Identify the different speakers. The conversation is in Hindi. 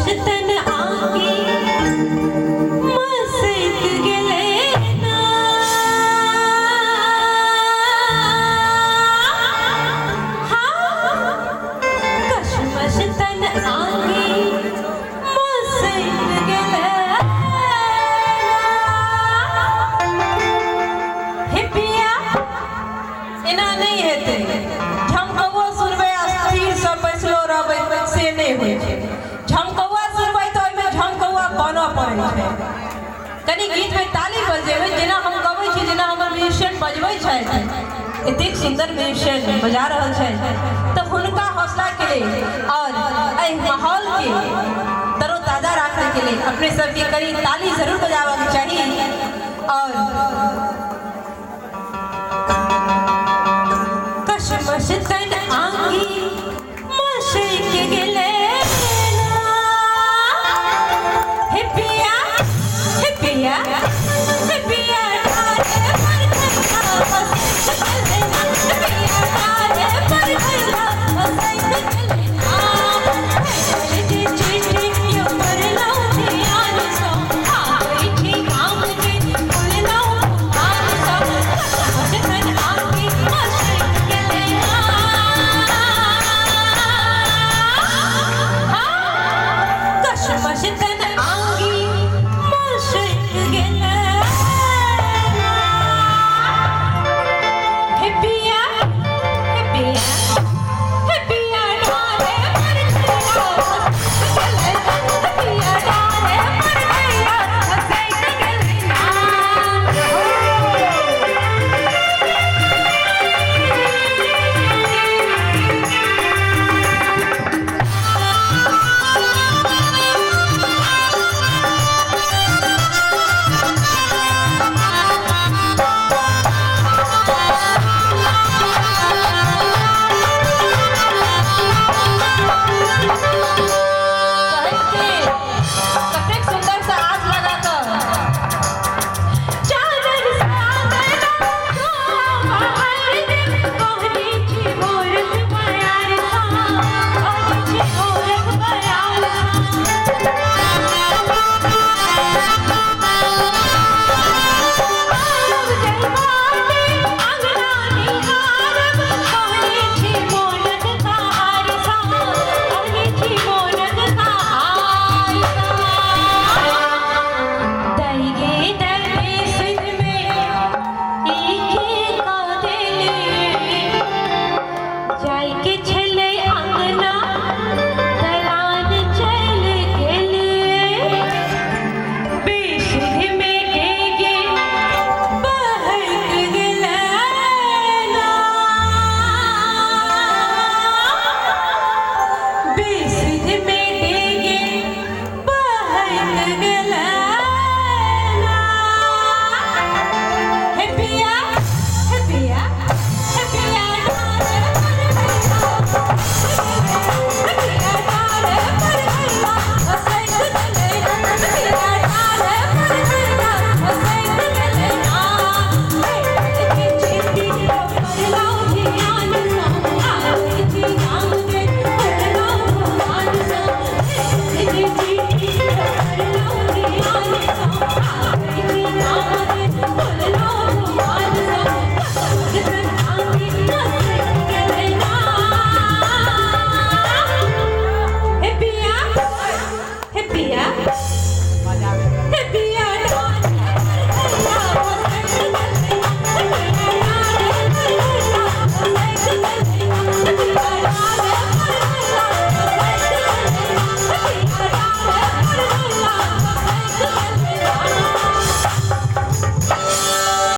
Speaker 1: मस्तन आगे मस्त गेलेना कश मस्तन आगे मस्त गेलेना हे पिया इना नहीं हेते झमकवा सुनबे अस्थिर से बैसलो रहबे से नहीं होय छै झमकवा सुनबे तो ओइ में झमकवा बनो पड़ै छै कनी गीत में ताली बजेबै जेना हम गबै छी जेना हमर म्यूजिशियन बजबै छै एतेक सुंदर म्यूजिशियन बजा रहल छै तो हुनका हौसला के लिए और एहि माहौल के तरोताजा रखने के लिए अपने सबके करी ताली जरूर बजाबक चाहिए और मस्तन आगे मस्त गेलेना हे पिया हे पिया हे पिया डाले पर खैला गेलेना हे पिया डाले पर खैला गेलेना हे जी चिट्ठी यो पर लाऊं ध्यान सो आई थी काम के बोल लाऊं आज सब मस्तन आगे मस्त मस्तन आगे मस्त गेलेना हे पिया हे पिया हे पिया डाले पर खैला गेलेना हे पिया डाले पर खैला गेलेना Hey, Pia.